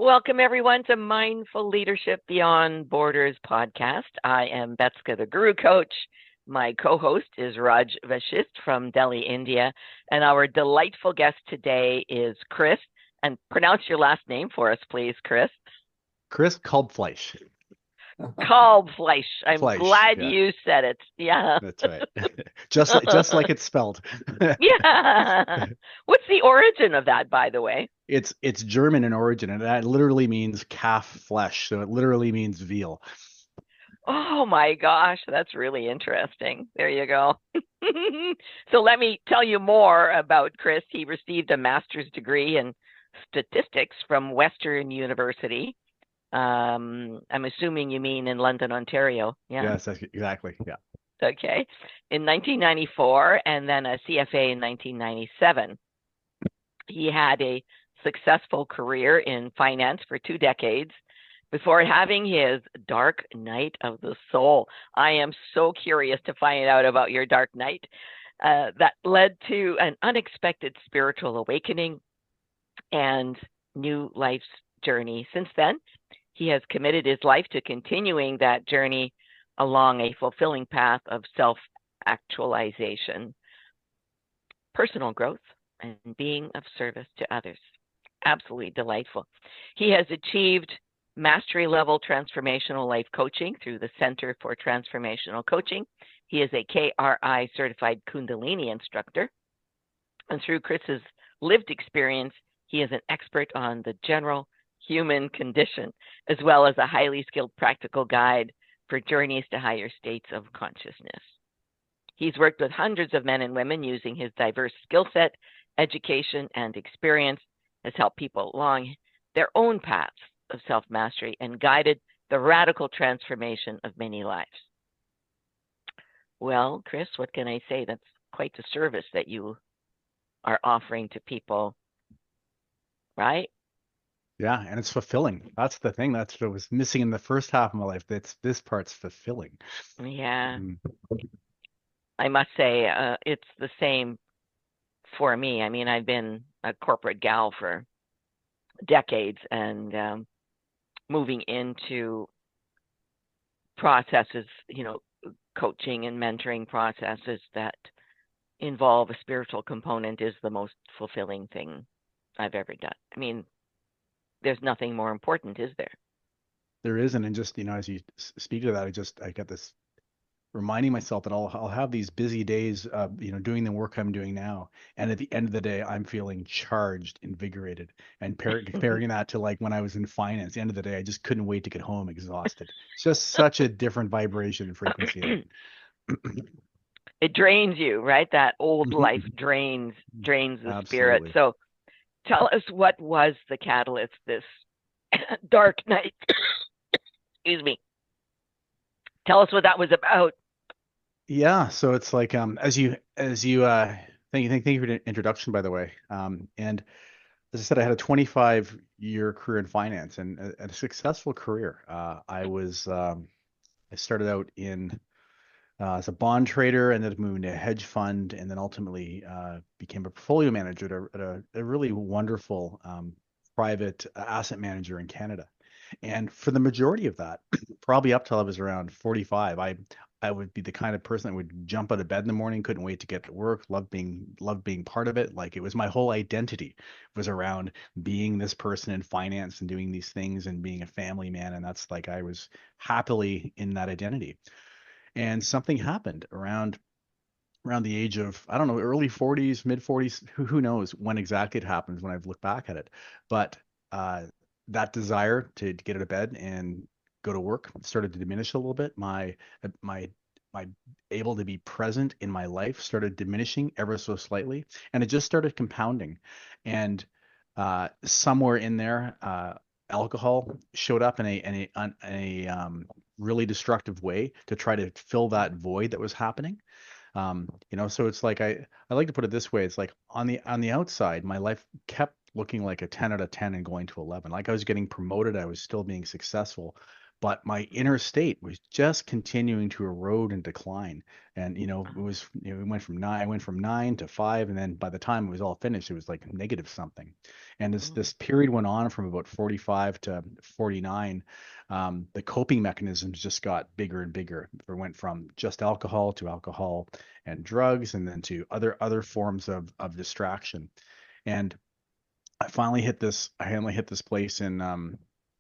Welcome, everyone, to Mindful Leadership Beyond Borders podcast. I am Betska, the Guru Coach. My co-host is Raj Vashisht from Delhi, India. And our delightful guest today is Chris. And pronounce your last name for us, please, Chris. Chris Kalbfleisch. Kalbfleisch. I'm Fleisch, glad yeah, you said it. Yeah. that's right. Just like it's spelled. Yeah. What's the origin of that, by the way? It's German in origin, and that literally means calf flesh. So it literally means veal. Oh my gosh, that's really interesting. There you go. So let me tell you more about Chris. He received a master's degree in statistics from Western University. I'm assuming you mean in London, Ontario. Yeah. Yes, exactly. Yeah. Okay. In 1994, and then a CFA in 1997. He had a successful career in finance for 2 decades before having his dark night of the soul. I am so curious to find out about your dark night that led to an unexpected spiritual awakening and new life's journey. Since then, he has committed his life to continuing that journey along a fulfilling path of self-actualization, personal growth, and being of service to others. Absolutely delightful. He has achieved mastery level transformational life coaching through the Center for Transformational Coaching. He is a KRI certified Kundalini instructor. And through Chris's lived experience, he is an expert on the general human condition, as well as a highly skilled practical guide for journeys to higher states of consciousness. He's worked with hundreds of men and women using his diverse skill set, education, and experience, has helped people along their own paths of self-mastery and guided the radical transformation of many lives. Well, Chris, what can I say? That's quite the service that you are offering to people, right? Yeah, and it's fulfilling. That's the thing. That's what was missing in the first half of my life. This part's fulfilling. Yeah, Mm. I must say it's the same for me. I mean, I've been a corporate gal for decades and moving into processes, coaching and mentoring processes that involve a spiritual component is the most fulfilling thing I've ever done. I mean, there's nothing more important, is there? There isn't, and just as you speak to that, I got this reminding myself that I'll have these busy days, doing the work I'm doing now, and at the end of the day, I'm feeling charged, invigorated, and comparing that to like when I was in finance. At the end of the day, I just couldn't wait to get home, exhausted. It's just such a different vibration and frequency of it. It drains you, right? That old life Mhm. drains the spirit. Absolutely. So tell us, what was the catalyst this dark night? Excuse me. Tell us what that was about. Yeah, so it's like as you thank you for the introduction, by the way. And as I said, I had a 25-year career in finance and a successful career. I started out in as a bond trader, ended up moving to a hedge fund, and then ultimately became a portfolio manager at a really wonderful private asset manager in Canada. And for the majority of that, probably up till I was around 45, I would be the kind of person that would jump out of bed in the morning, couldn't wait to get to work, loved being part of it. Like it was my whole identity was around being this person in finance and doing these things and being a family man. And that's like I was happily in that identity. And something happened around the age of, I don't know, early 40s, mid 40s, who knows when exactly it happens when I've looked back at it. But uh, that desire to get out of bed and go to work started to diminish a little bit. My able to be present in my life started diminishing ever so slightly, and it just started compounding. And somewhere in there, alcohol showed up in a really destructive way to try to fill that void that was happening. So it's like I like to put it this way. It's like on the outside, my life kept looking like a 10 out of 10 and going to 11. Like I was getting promoted, I was still being successful, but my inner state was just continuing to erode and decline. And it was, it went from nine, I went from 9 to 5, and then by the time it was all finished, it was like negative something. And this period went on from about 45 to 49. The coping mechanisms just got bigger and bigger. It went from just alcohol to alcohol and drugs, and then to other forms of distraction. And I finally hit this. I finally hit this place in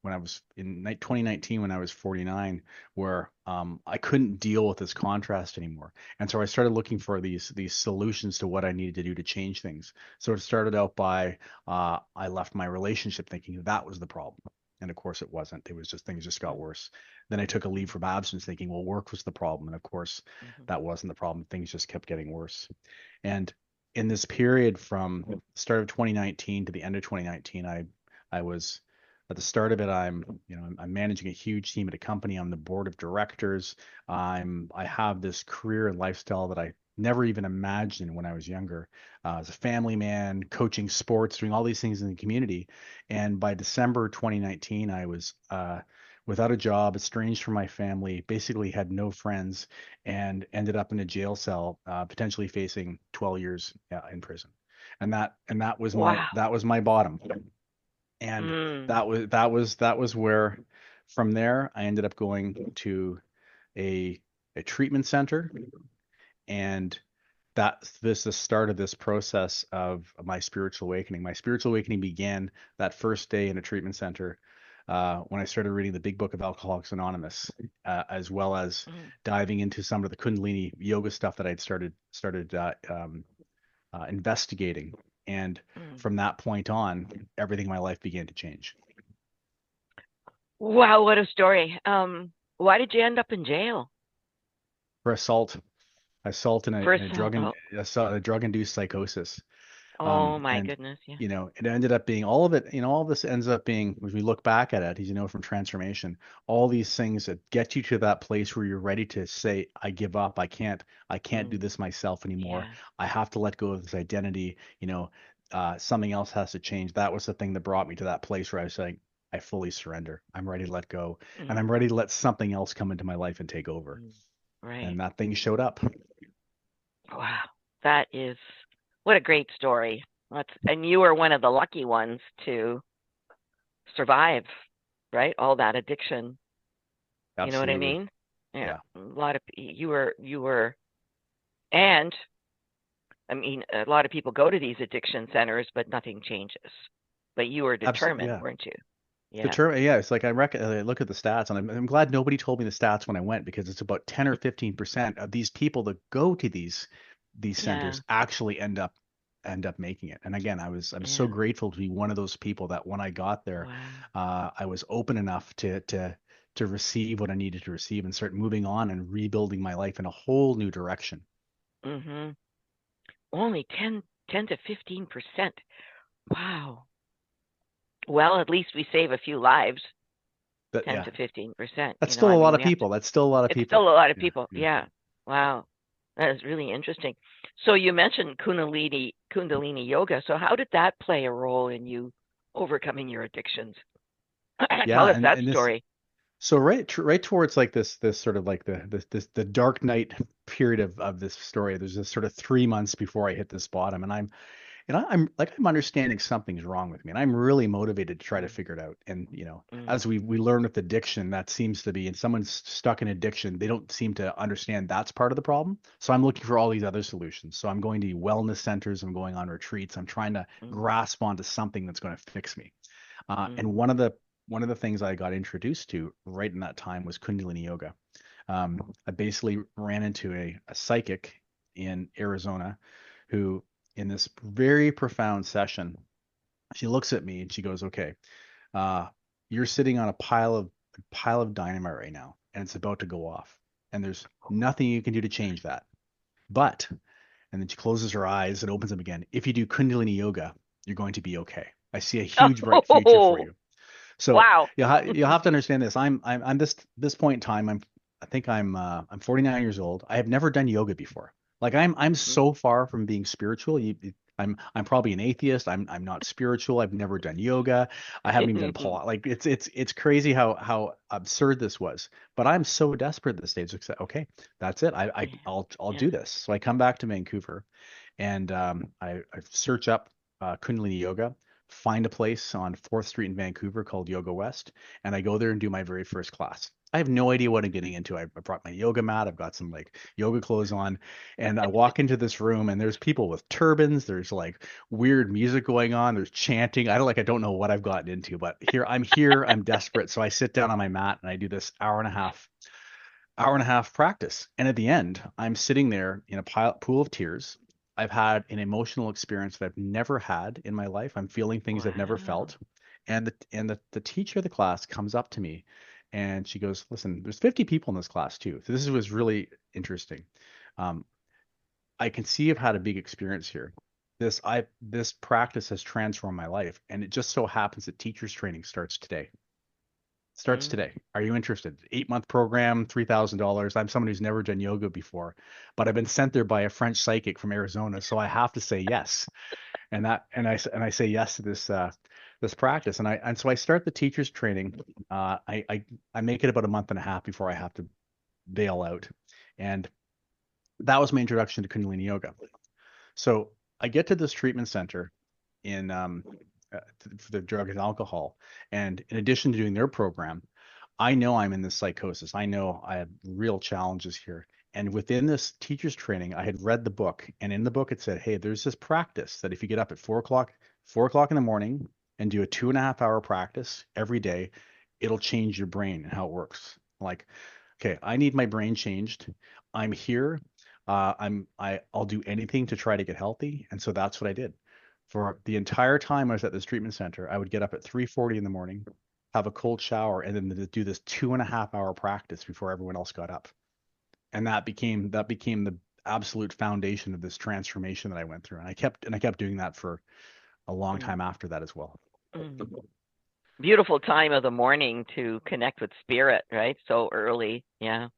when I was in 2019, when I was 49, where I couldn't deal with this contrast anymore, and so I started looking for these solutions to what I needed to do to change things. So it started out by I left my relationship thinking that was the problem, and of course it wasn't. It was just things just got worse. Then I took a leave from absence thinking, well, work was the problem, and of course that wasn't the problem. Things just kept getting worse, and in this period from the start of 2019 to the end of 2019, I was at the start of it. I'm managing a huge team at a company. I'm the board of directors. I have this career and lifestyle that I never even imagined when I was younger. As a family man, coaching sports, doing all these things in the community. And by December 2019, I was without a job, estranged from my family, basically had no friends, and ended up in a jail cell, potentially facing 12 years in prison. And that was Wow. my bottom. And Mm. that was where, from there, I ended up going to a treatment center, and this the start of this process of my spiritual awakening. My spiritual awakening began that first day in a treatment center, when I started reading the Big Book of Alcoholics Anonymous, as well as Mm. diving into some of the Kundalini Yoga stuff that I'd started investigating. And Mm. from that point on, everything in my life began to change. Wow, what a story. Why did you end up in jail? For assault in First, a drug and oh, a drug induced psychosis. oh my And goodness, yeah. it ended up being all of it. All of this ends up being, as we look back at it, as from transformation, all these things that get you to that place where you're ready to say, I give up. I can't do Mm. this myself anymore. Yeah. I have to let go of this identity. Something else has to change. That was the thing that brought me to that place where I was saying, I fully surrender. I'm ready to let go, and Mm. I'm ready to let something else come into my life and take over. Mm. Right. And that thing showed up. Wow. That is what a great story. And you were one of the lucky ones to survive, right? All that addiction. You know what I Absolutely. mean? Yeah. Yeah. A lot of you were, and I mean, a lot of people go to these addiction centers, but nothing changes. But you were Absolutely. determined, Yeah. weren't you? Yeah. Determine, yeah, it's like I look at the stats, and I'm glad nobody told me the stats when I went, because it's about 10 or 15% of these people that go to these Yeah. centers actually end up making it. And again, I'm so Yeah. grateful to be one of those people that when I got there, Wow. I was open enough to receive what I needed to receive and start moving on and rebuilding my life in a whole new direction. Mhm. Only 10 to 15%. Wow. Well, at least we save a few lives, But 10 yeah, to 15%. that's I still a lot mean, of we have to, people. That's still a lot of it's still people. a lot of Yeah, people. yeah. Yeah. Wow. That is really interesting. So you mentioned Kundalini Yoga. So how did that play a role in you overcoming your addictions? Tell Yeah, us and that and this story. So right towards like this sort of like the dark night period of this story. There's this sort of 3 months before I hit this bottom, and I'm understanding something's wrong with me, and I'm really motivated to try to Mm. figure it out. And Mm. as we learn with addiction, that seems to be, and someone's stuck in addiction, they don't seem to understand that's part of the problem. So I'm looking for all these other solutions. So I'm going to wellness centers, I'm going on retreats, I'm trying to Mm. grasp onto something that's going to fix me. And Mm. one of the things I got introduced to right in that time was Kundalini Yoga. I basically ran into a psychic in Arizona who, in this very profound session, she looks at me and she goes, "Okay, uh, you're sitting on a pile of dynamite right now, and it's about to go off, and there's nothing you can do to change that. But," and then she closes her eyes and opens them again. "If you do Kundalini Yoga, you're going to be okay. I see a huge bright future for Oh, you." So wow. you'll have to understand this. I'm this point in time. I'm 49 years old. I have never done yoga before. Like I'm Mm. so far from being spiritual. I'm probably an atheist. I'm not spiritual. I've never done yoga. I haven't even done Pilates. Like it's crazy how absurd this was. But I'm so desperate at this stage. Like, okay, that's it. Yeah. I'll Yeah. do this. So I come back to Vancouver, and I search up Kundalini Yoga, find a place on 4th Street in Vancouver called Yoga West, and I go there and do my very first class. I have no idea what I'm getting into. I brought my yoga mat. I've got some like yoga clothes on, and I walk into this room and there's people with turbans. There's like weird music going on. There's chanting. I don't know what I've gotten into, but here. I'm desperate. So I sit down on my mat and I do this hour and a half practice. And at the end, I'm sitting there in a pool of tears. I've had an emotional experience that I've never had in my life. I'm feeling things I've never Wow. felt. And the teacher of the class comes up to me and she goes, "Listen, there's 50 people in this class too." So this was really interesting. Um, I can see I've had a big experience here. This practice has transformed my life, and it just so happens that teachers training starts today. Starts Mm. today. Are you interested? 8-month program, $3,000. I'm someone who's never done yoga before, but I've been sent there by a French psychic from Arizona, so I have to say yes. And I say yes to this practice, and so I start the teachers training. I make it about a month and a half before I have to bail out, and that was my introduction to Kundalini Yoga. So I get to this treatment center in for the drug and alcohol, and in addition to doing their program, I know I'm in this psychosis. I know I have real challenges here. And within this teacher's training, I had read the book, and in the book it said, "Hey, there's this practice that if you get up at 4 o'clock in the morning and do a 2.5 hour practice every day, it'll change your brain and how it works." Like, okay, I need my brain changed. I'm here. I'll do anything to try to get healthy, and so that's what I did. For the entire time I was at this treatment center, I would get up at 3:40 in the morning, have a cold shower, and then do this 2.5 hour practice before everyone else got up. And that became the absolute foundation of this transformation that I went through. And I kept doing that for a long Mm. time after that as well. Mm. Beautiful time of the morning to connect with spirit, right? So early. Yeah.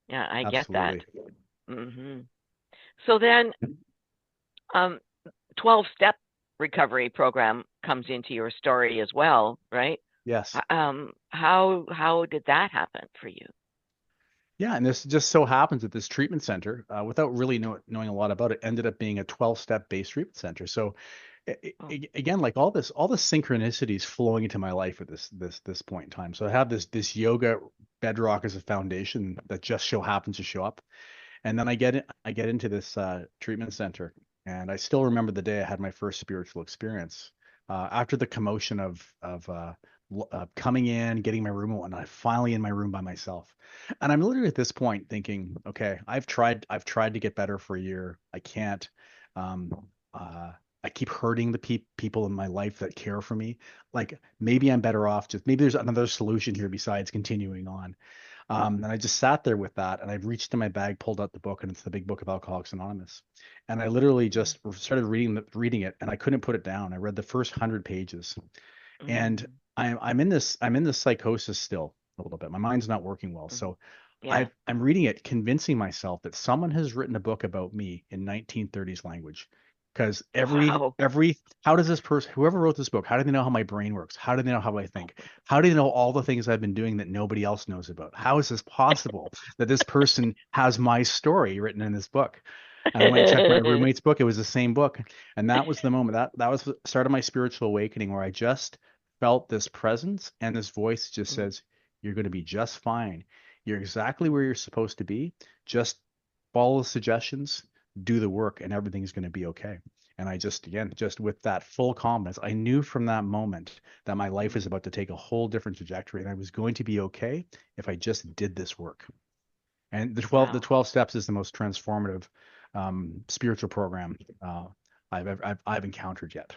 Yeah, I get that. Absolutely. So then, 12-step recovery program comes into your story as well, right? Yes. How did that happen for you? Yeah, and this just so happens that this treatment center, without really knowing a lot about it, ended up being a 12-step based treatment center. So Oh, again, like all the synchronicities flowing into my life at this point in time. So I have this yoga bedrock as a foundation that just so happens to show up, and then I get into this treatment center, and I still remember the day I had my first spiritual experience. After the commotion of coming in, getting my room and whatnot, I'm finally in my room by myself. And I'm literally at this point thinking, okay, I've tried to get better for a year. I can't. Um, I keep hurting the people in my life that care for me. Like maybe I'm better off just maybe there's another solution here besides continuing on. And I just sat there with that, and I reached in my bag, pulled out the book, and it's the big book of Alcoholics Anonymous. And I literally just started reading it, and I couldn't put it down. I read the first 100 pages, and mm, I'm in this psychosis still a little bit. My mind's not working well, mm. so Yeah. I'm reading it, convincing myself that someone has written a book about me in 1930s language. Because Wow. how does this person, whoever wrote this book, how do they know how my brain works? How do they know how I think? How do they know all the things I've been doing that nobody else knows about? How is this possible that this person has my story written in this book? And I went and checked my roommate's book. It was the same book. And that was the moment that was the start of my spiritual awakening where I just felt this presence and this voice just Mm. says, "You're going to be just fine. You're exactly where you're supposed to be. Just follow the suggestions, do the work, and everything's going to be okay." And I just, again, just with that full confidence, I knew from that moment that my life was about to take a whole different trajectory and I was going to be okay if I just did this work. And the Wow. 12 steps is the most transformative spiritual program I've encountered yet.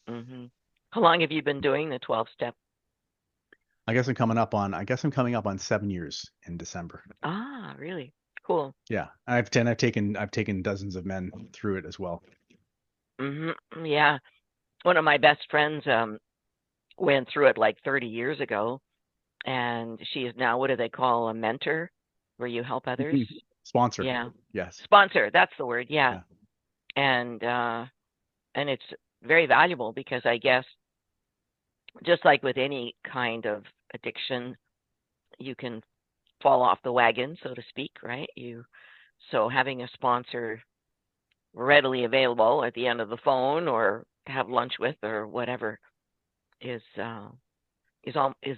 Hmm. How long have you been doing the 12 step? I guess I'm coming up on 7 years in December. Ah, really? Cool. Yeah, I've taken dozens of men through it as well. Hmm. Yeah. One of my best friends went through it like 30 years ago, and she is now, what do they call, a mentor, where you help others? Sponsor. Yeah. Yes. Sponsor, that's the word. Yeah. Yeah. And And it's very valuable because I guess just like with any kind of addiction, you can fall off the wagon, so to speak, right? So having a sponsor readily available at the end of the phone or have lunch with or whatever is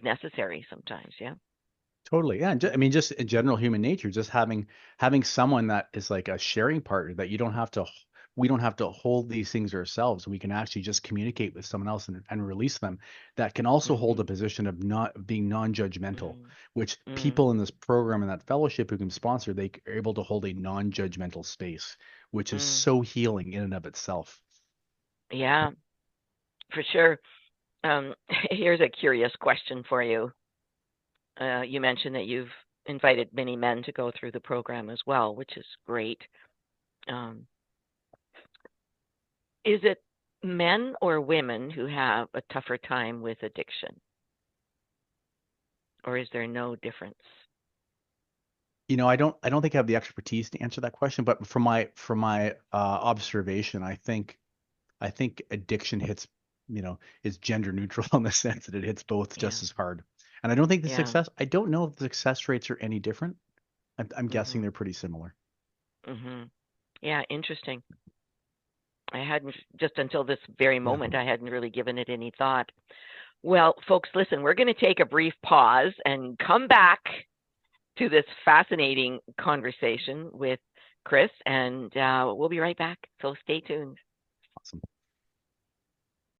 necessary sometimes. Yeah. Totally. Yeah. I mean, just in general human nature, just having someone that is like a sharing partner that we don't have to hold these things ourselves. We can actually just communicate with someone else and release them that can also hold a Mm-hmm. position of not being non-judgmental, which Mm-hmm. people in this program and that fellowship who can sponsor, they are able to hold a non-judgmental space, which is Mm. so healing in and of itself. Yeah, for sure. Here's a curious question for you. You mentioned that you've invited many men to go through the program as well, which is great. Um, is it men or women who have a tougher time with addiction, or is there no difference? I don't think I have the expertise to answer that question, but from my observation, I think addiction hits, is gender neutral in the sense that it hits both Yeah, just as hard. And I don't think yeah. I don't know if the success rates are any different. I'm guessing Mhm, they're pretty similar. mhm. Yeah, interesting. I hadn't just until this very Yeah. moment. I hadn't really given it any thought. Well, folks, listen. We're going to take a brief pause and come back to this fascinating conversation with Chris, and we'll be right back. So stay tuned. Awesome.